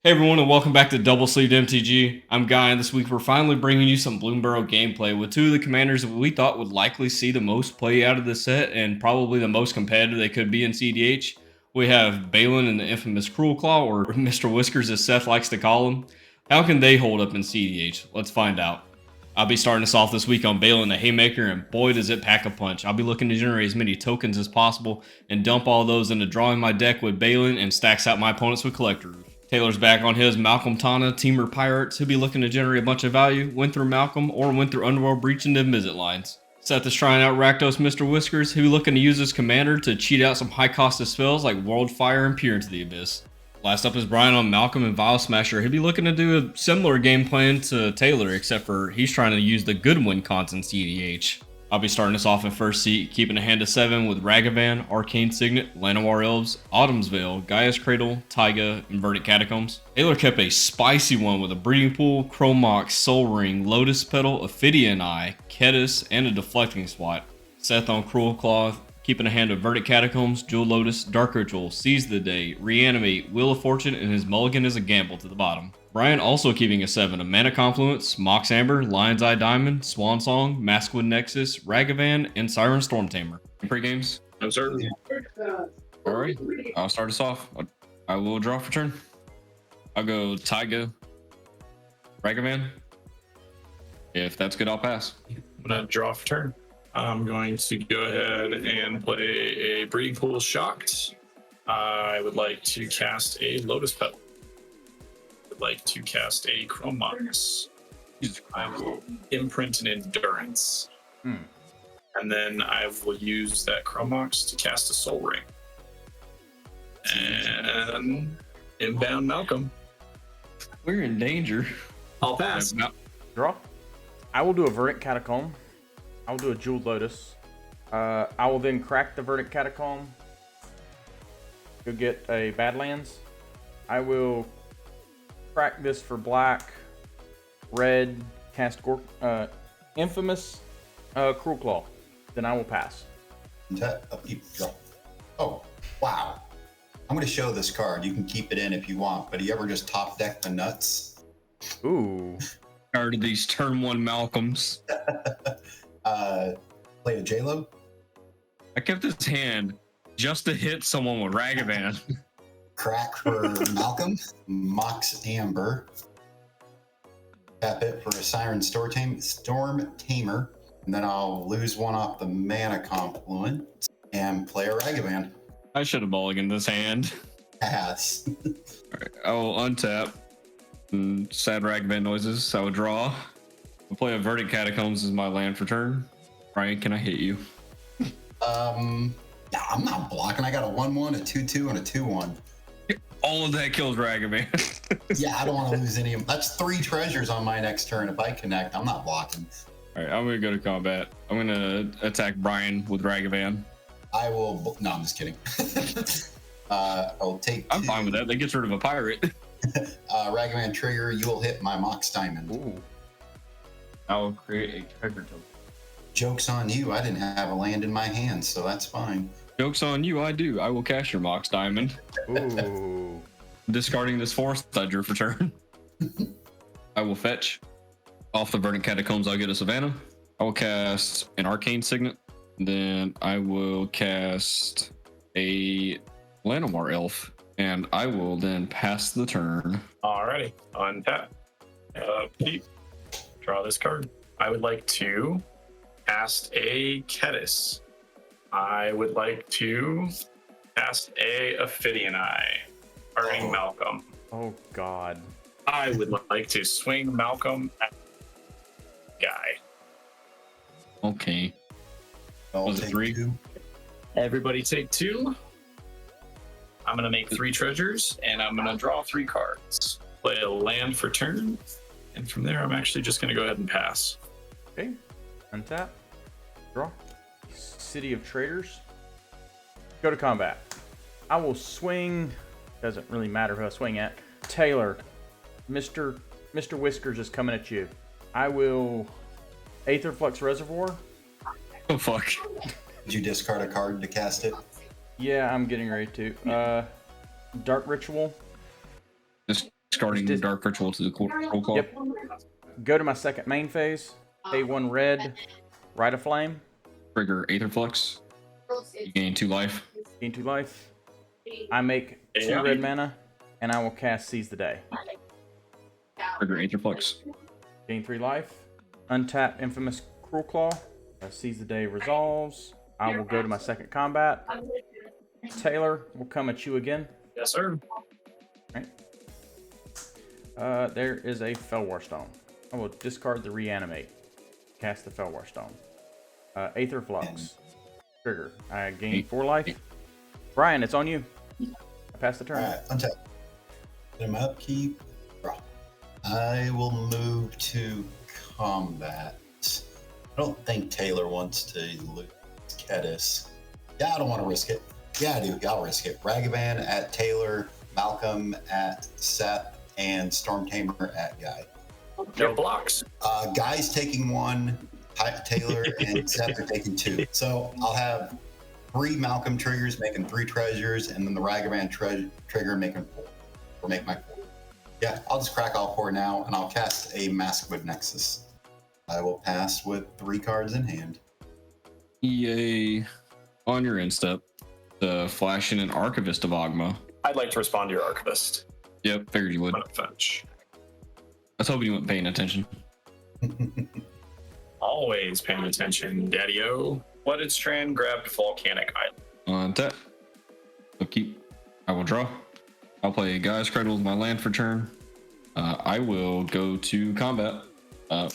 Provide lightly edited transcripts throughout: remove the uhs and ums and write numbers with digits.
Hey everyone, and welcome back to Double Sleeved MTG. I'm Guy, and this week we're finally bringing you some bloomburrow gameplay with two of the commanders that we thought would likely see the most play out of the set and probably the most competitive they could be in cEDH. We have Baylen and the infamous Cruelclaw, or Mr. Whiskers as Seth likes to call him. How can they hold up in cEDH? Let's find out. I'll be starting us off this week on Baylen the Haymaker, and boy does it pack a punch. I'll be looking to generate as many tokens as possible and dump all those into drawing my deck with Baylen and stacks out my opponents with Collector. Taylor's back on his Malcolm Tana, Teamer Pirates. He'll be looking to generate a bunch of value, win through Malcolm, or win through Underworld Breach into Visit lines. Seth is trying out Rakdos Mr. Whiskers. He'll be looking to use his commander to cheat out some high-costed spells like Worldfire and Peer into the Abyss. Last up is Brian on Malcolm and Vial Smasher. He'll be looking to do a similar game plan to Taylor, except for he's trying to use the good win cons in cEDH. I'll be starting us off in first seat, keeping a hand of 7 with Ragavan, Arcane Signet, Llanowar Elves, Autumn's Veil, Gaia's Cradle, Taiga, and Verdant Catacombs. Taylor kept a spicy one with a Breeding Pool, Chromox, Soul Ring, Lotus Petal, Ophidian Eye, Ketis, and a Deflecting Swat. Seth on Cruelclaw, keeping a hand of Verdant Catacombs, Jewel Lotus, Dark Ritual, Seize the Day, Reanimate, Wheel of Fortune, and his mulligan is a gamble to the bottom. Brian also keeping a 7 of Mana Confluence, Mox Amber, Lion's Eye Diamond, Swan Song, Maskwood Nexus, Ragavan, and Siren Storm Tamer. Pre-games? No, sir. Alright, I'll start us off. I will draw for turn. I'll go Taiga, Ragavan. If that's good, I'll pass. I'm gonna draw for turn. I'm going to go ahead and play a Breeding Pool Shocked. I would like to cast a Lotus Petal. I would like to cast a Chromox. I will imprint an Endurance. And then I will use that Chromox to cast a Soul Ring. And inbound Malcolm. We're in danger. I'll pass. Draw. I will do a Verdant Catacomb. I will do a Jeweled Lotus. I will then crack the Verdant Catacomb. Go get a Badlands. I will crack this for black, red, cast infamous Cruelclaw. Then I will pass. Oh, wow. I'm going to show this card. You can keep it in if you want, but you ever just top deck the nuts? Ooh. Tired of these turn 1 Malcolms. Play a J-Lo? I kept his hand just to hit someone with Ragavan. Crack for Malcolm. Mox Amber. Tap it for a Siren Storm Tamer. And then I'll lose one off the Mana Confluence and play a Ragavan. I should have mulliganed this hand. Pass. Alright, I will untap. And sad Ragavan noises. I will draw. I'll play a Verdant Catacombs as my land for turn. Brian, can I hit you? Yeah, I'm not blocking. I got a 1-1, a 2-2, and a 2-1. All of that kills Ragavan. Yeah, I don't want to lose any of them. That's 3 treasures on my next turn. If I connect, I'm not blocking. Alright, I'm going to go to combat. I'm going to attack Brian with Ragavan. I will. No, I'm just kidding. I'll take. I'm fine with that. That gets rid of a pirate. Ragavan trigger. You will hit my Mox Diamond. Ooh. I will create a treasure token. Joke's on you. I didn't have a land in my hand, so that's fine. Joke's on you, I do. I will cast your Mox Diamond. Ooh. Discarding this Forrest I drew for turn. I will fetch. Off the Verdant Catacombs, I'll get a Savannah. I will cast an Arcane Signet. Then I will cast a Llanowar Elf. And I will then pass the turn. Alrighty. Untap. Keep. Draw this card. I would like to cast a Ketis. I would like to cast a Ophidian Eye. Starting Malcolm. Oh, God. I would like to swing Malcolm at Guy. Okay. I'll Was it take 3? 2. Everybody take 2. I'm going to make 3 treasures, and I'm going to draw 3 cards. Play a land for turn, and from there, I'm actually just going to go ahead and pass. Okay. Untap. Draw. City of Traders. Go to combat. I will swing. Doesn't really matter who I swing at. Taylor. Mr. Whiskers is coming at you. I will Aetherflux Reservoir. Oh, fuck. Did you discard a card to cast it? Yeah, I'm getting ready to. Dark Ritual. Just discarding Just- Dark Ritual to the Cruelclaw. Yep. Go to my second main phase. Pay 1 red. Rite of Flame. Trigger Aetherflux. You gain 2 life. Gain 2 life. I make 2 red mana, and I will cast Seize the Day. Trigger Aetherflux. Gain 3 life. Untap Infamous Cruelclaw. Seize the Day resolves. I will go to my second combat. Taylor will come at you again. Yes, sir. There is a Fellwar Stone. I will discard the Reanimate. Cast the Fellwar Stone. Aether Flux. Trigger. I gain 4 life. Brian, it's on you. I pass the turn. Alright, untap. Get him upkeep. Draw. I will move to combat. I don't think Taylor wants to lose Kedis. Yeah, I don't want to risk it. Yeah, I do. I'll risk it. Ragavan at Taylor, Malcolm at Seth, and Storm Tamer at Guy. No blocks. Guy's taking 1, Taylor and Seth are taking 2. So I'll have 3 Malcolm triggers making 3 treasures, and then the Ragavan trigger making 4. Or make my 4. Yeah, I'll just crack all 4 now, and I'll cast a Maskwood Nexus. I will pass with 3 cards in hand. Yay. On your end step, the flash in an Archivist of Ogma. I'd like to respond to your Archivist. Yep, figured you would. On a fetch. I was hoping you weren't paying attention. Always paying attention, Daddy-O. Flooded Strand grabbed Volcanic Island. On tap. Upkeep. I will draw. I'll play Guy's Cradle with my land for turn. I will go to combat.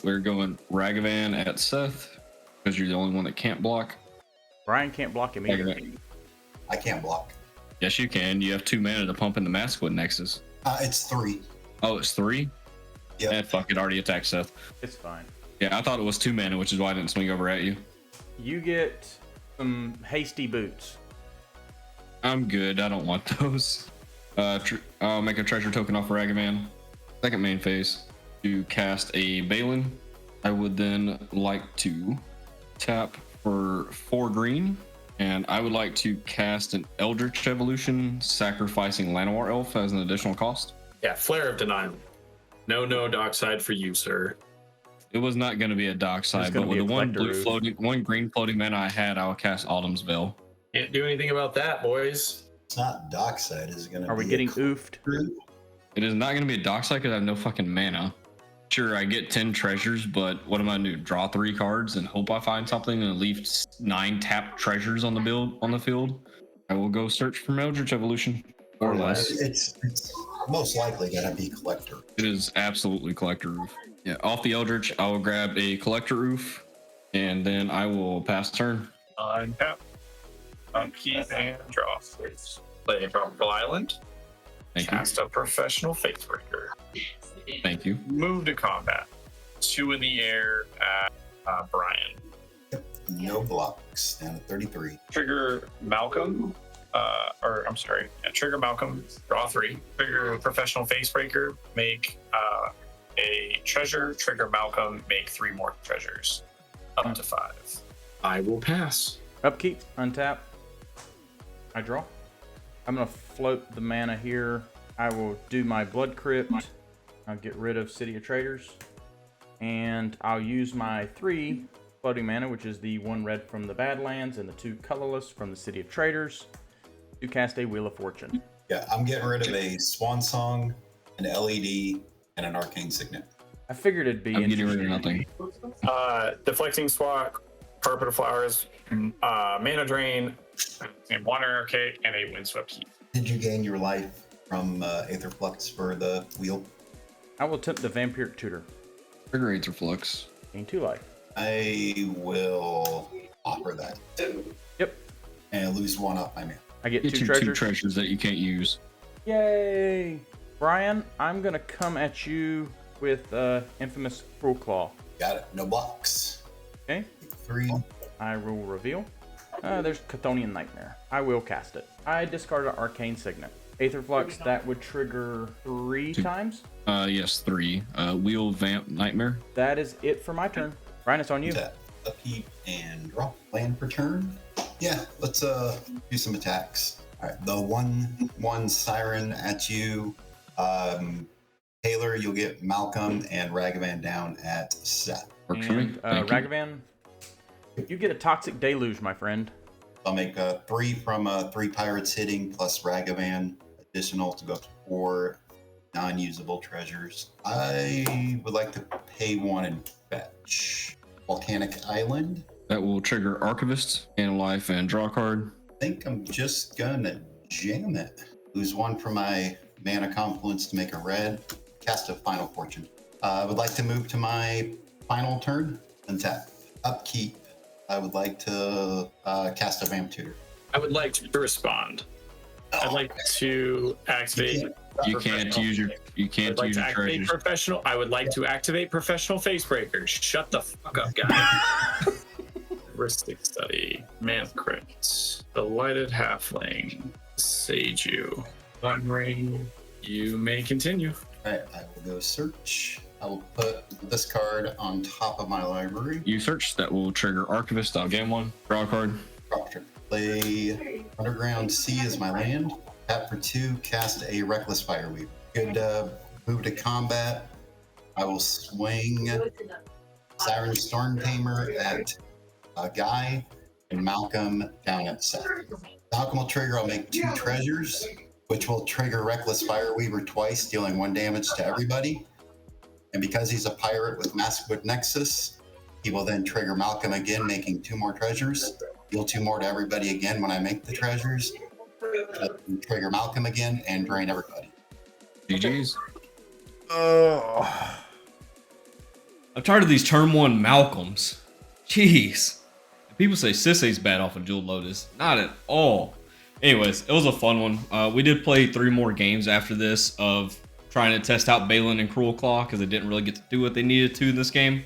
We're going Ragavan at Seth because you're the only one that can't block. Brian can't block him either. I can't block. Yes, you can. You have 2 mana to pump in the Maskwood Nexus. It's 3. Oh, it's 3? Yep. Eh, fuck it. Already attacked Seth. It's fine. Yeah, I thought it was 2 mana, which is why I didn't swing over at you. You get some hasty boots. I'm good. I don't want those. I'll make a treasure token off Ragavan. Second main phase. To cast a Baylen. I would then like to tap for 4 green. And I would like to cast an Eldritch Evolution, sacrificing Llanowar Elf as an additional cost. Yeah, Flare of Denial. No dockside for you, sir. It was not going to be a dock side, but with the one green floating mana I had, I will cast Autumn's Veil. Can't do anything about that, boys. It's not dockside. Is going to be. Are we getting oofed? It is not going to be a dock side because I have no fucking mana. Sure, I get 10 treasures, but what am I going to do? Draw 3 cards and hope I find something and leave 9 tapped treasures on the field? I will go search for Eldritch Evolution. Or less. It's most likely going to be Collector. It is absolutely Collector Roof. Yeah, off the Eldritch, I will grab a Collector Roof, and then I will pass turn. Untap. Upkeep and draw. Play a Tropical Island. Thank you. Cast a Professional Facebreaker. Thank you. Move to combat. 2 in the air at Brian. No blocks. Down to 33. Trigger Malcolm. Trigger Malcolm. Draw 3. Trigger Professional Facebreaker. Make a treasure. Trigger Malcolm. Make 3 more treasures. Up to 5. I will pass. Upkeep, untap. I draw. I'm going to float the mana here. I will do my Blood Crypt. I'll get rid of City of Traders. And I'll use my 3 floating mana, which is the 1 red from the Badlands and the 2 colorless from the City of Traders, to cast a Wheel of Fortune. Yeah, I'm getting rid of a Swan Song, an LED, and an Arcane Signet. I figured it'd be I'm getting interesting. rid of nothing. Deflecting Swat, Carpet of Flowers, Mana Drain, and Water Cake, and a Windswept Heat. Did you gain your life from Aetherflux for the wheel? I will attempt the Vampiric Tutor. Trigger Aetherflux. Gain 2 life. I will offer that. Yep. And lose 1 off my mana. I get Get 2 your 2 treasures. treasures that you can't use. Yay! Brian, I'm going to come at you with Infamous Cruelclaw. Got it. No blocks. Okay. 3. I will reveal. There's Chthonian Nightmare. I will cast it. I discard an Arcane Signet. Aetherflux, that would trigger 3 times. Yes, 3. Wheel, Vamp, Nightmare. That is it for my turn. Brian, it's on you. Tap, upkeep, and draw. Land per turn. Yeah, let's do some attacks. All right, the 1/1 Siren at you. Taylor, you'll get Malcolm and Ragavan down at Seth. Works for me. And Thank you. Ragavan, you get a Toxic Deluge, my friend. I'll make 3 from 3 pirates hitting plus Ragavan additional to go up to 4 non-usable treasures. I would like to pay 1 and fetch Volcanic Island. That will trigger Archivist, Gain Life, and draw a card. I think I'm just gonna jam it. Lose 1 from my mana confluence to make a red. Cast a Final Fortune. I would like to move to my final turn and tap. Upkeep. I would like to cast a Vamp Tutor. I would like to respond. I'd like to activate. You can't use your treasures. Professional. I would like to activate Professional Facebreakers. Shut the fuck up, guy. Heuristic Study. Manth Crypt. Delighted Halfling. Seiju. One ring. You may continue. All right, I will go search. I will put this card on top of my library. You search, that will trigger Archivist. I'll gain 1. Draw a card. Proctor. Play Underground Sea as my land. Tap for 2, cast a Reckless Fireweaver. Good move to combat. I will swing Siren Storm Tamer at Guy and Malcolm down at Seth. Malcolm will trigger, I'll make 2 treasures, which will trigger Reckless Fireweaver twice, dealing 1 damage to everybody. And because he's a pirate with Maskwood Nexus, he will then trigger Malcolm again, making 2 more treasures. Deal 2 more to everybody again when I make the treasures. Trigger Malcolm again and drain everybody. GG's. I'm tired of these turn 1 Malcolms. Jeez. People say Sisay's bad off of Jeweled Lotus. Not at all. Anyways, it was a fun one. We did play 3 more games after this of trying to test out Baylen and Cruelclaw because they didn't really get to do what they needed to in this game.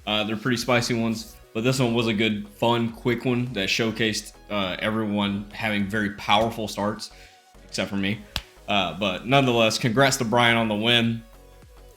They're pretty spicy ones. But this one was a good, fun, quick one that showcased everyone having very powerful starts, except for me. But nonetheless, congrats to Brian on the win.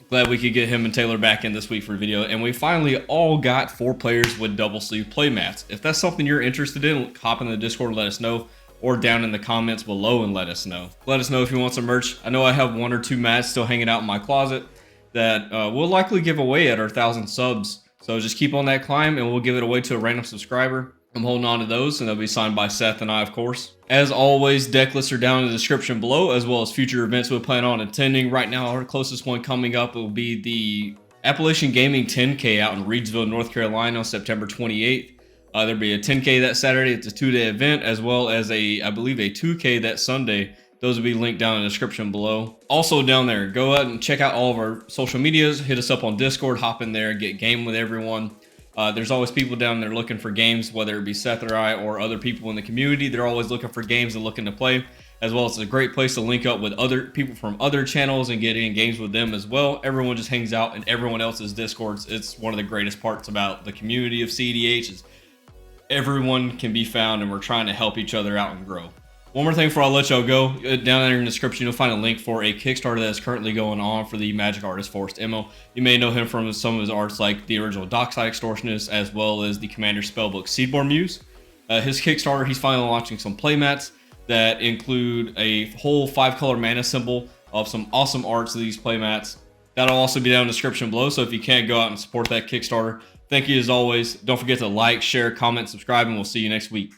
Glad we could get him and Taylor back in this week for a video. And we finally all got 4 players with double sleeve playmats. If that's something you're interested in, hop in the Discord and let us know. Or down in the comments below and let us know. Let us know if you want some merch. I know I have 1 or 2 mats still hanging out in my closet that we'll likely give away at our 1,000 subs. So just keep on that climb and we'll give it away to a random subscriber. I'm holding on to those and they'll be signed by Seth and I, of course. As always, deck lists are down in the description below, as well as future events we plan on attending. Right now, our closest one coming up will be the Appalachian Gaming 10K out in Reidsville, North Carolina on September 28th. There'll be a 10K that Saturday. It's a 2-day event, as well as I believe a 2K that Sunday. Those will be linked down in the description below. Also down there, go out and check out all of our social medias. Hit us up on Discord, hop in there, get game with everyone. There's always people down there looking for games, whether it be Seth or I or other people in the community. They're always looking for games and looking to play, as well as a great place to link up with other people from other channels and get in games with them as well. Everyone just hangs out in everyone else's Discords. It's one of the greatest parts about the community of cEDH is everyone can be found and we're trying to help each other out and grow. One more thing before I let y'all go, down there in the description you'll find a link for a Kickstarter that is currently going on for the magic artist Forrest Imel. You may know him from some of his arts like the original Dockside Extortionist as well as the Commander Spellbook Seedborn Muse. His Kickstarter, he's finally launching some playmats that include a whole 5-color mana symbol of some awesome arts of these playmats. That'll also be down in the description below, so if you can, go out and support that Kickstarter. Thank you as always. Don't forget to like, share, comment, subscribe, and we'll see you next week.